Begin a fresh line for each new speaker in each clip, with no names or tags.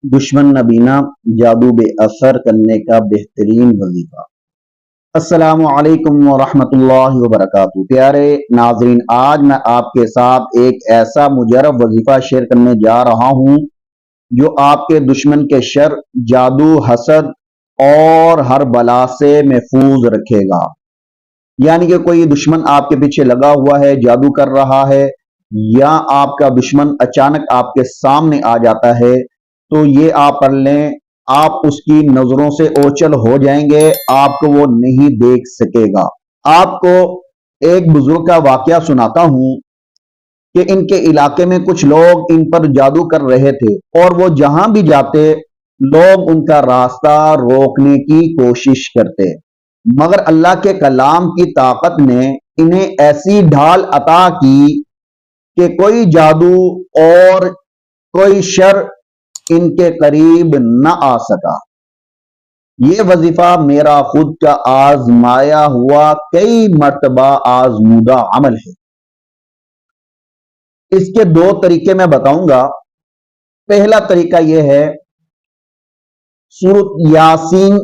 دشمن نبینا جادو بے اثر کرنے کا بہترین وظیفہ۔ السلام علیکم ورحمۃ اللہ وبرکاتہ۔ پیارے ناظرین، آج میں آپ کے ساتھ ایک ایسا مجرب وظیفہ شیئر کرنے جا رہا ہوں جو آپ کے دشمن کے شر، جادو، حسد اور ہر بلا سے محفوظ رکھے گا۔ یعنی کہ کوئی دشمن آپ کے پیچھے لگا ہوا ہے، جادو کر رہا ہے، یا آپ کا دشمن اچانک آپ کے سامنے آ جاتا ہے تو یہ آپ پڑھ لیں، آپ اس کی نظروں سے اوچل ہو جائیں گے، آپ کو وہ نہیں دیکھ سکے گا۔ آپ کو ایک بزرگ کا واقعہ سناتا ہوں کہ ان کے علاقے میں کچھ لوگ ان پر جادو کر رہے تھے، اور وہ جہاں بھی جاتے لوگ ان کا راستہ روکنے کی کوشش کرتے، مگر اللہ کے کلام کی طاقت نے انہیں ایسی ڈھال عطا کی کہ کوئی جادو اور کوئی شر ان کے قریب نہ آ سکا۔ یہ وظیفہ میرا خود کا آزمایا ہوا، کئی مرتبہ آزمودہ عمل ہے۔ اس کے دو طریقے میں بتاؤں گا۔ پہلا طریقہ یہ ہے، سورۃ یاسین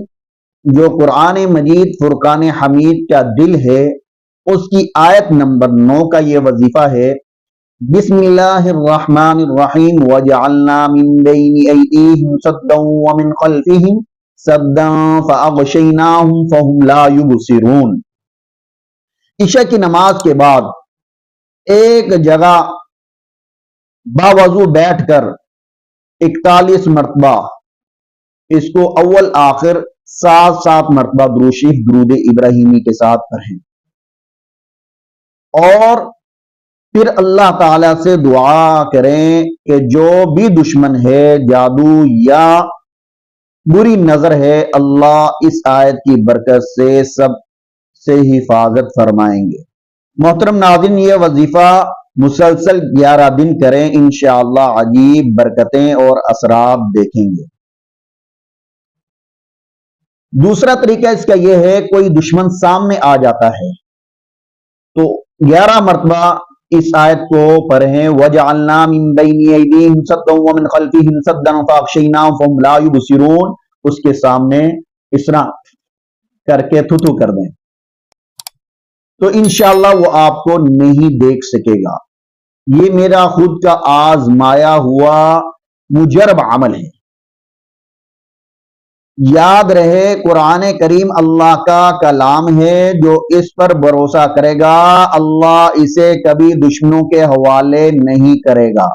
جو قرآن مجید فرقان حمید کا دل ہے، اس کی آیت نمبر 9 کا یہ وظیفہ ہے۔ بسم اللہ الرحمن الرحیم وجعلنا من بین ایدیہم سدا ومن خلفہم سدا فاغشیناہم فہم لا یبصرون۔ عشاء کی نماز کے بعد ایک جگہ باوضو بیٹھ کر 41 مرتبہ اس کو اول آخر 7 مرتبہ درود شریف درود ابراہیمی کے ساتھ پڑھیں، اور پھر اللہ تعالی سے دعا کریں کہ جو بھی دشمن ہے، جادو یا بری نظر ہے، اللہ اس آیت کی برکت سے سب سے حفاظت فرمائیں گے۔ محترم ناظرین، یہ وظیفہ مسلسل 11 دن کریں، انشاءاللہ عجیب برکتیں اور اثرات دیکھیں گے۔ دوسرا طریقہ اس کا یہ ہے، کوئی دشمن سامنے آ جاتا ہے تو 11 مرتبہ اس آیت کو پڑھیں، وَجَعَلْنَا مِن بَيْنِ أَيْدِيهِمْ سَدًّا وَمِنْ خَلْفِهِمْ سَدًّا فَأَغْشَيْنَاهُمْ فَهُمْ لَا يُبْصِرُونَ۔ اس کے سامنے اس طرح کر کے تھو کر دیں تو انشاءاللہ وہ آپ کو نہیں دیکھ سکے گا۔ یہ میرا خود کا آزمایا ہوا مجرب عمل ہے۔ یاد رہے، قرآن کریم اللہ کا کلام ہے، جو اس پر بھروسہ کرے گا اللہ اسے کبھی دشمنوں کے حوالے نہیں کرے گا۔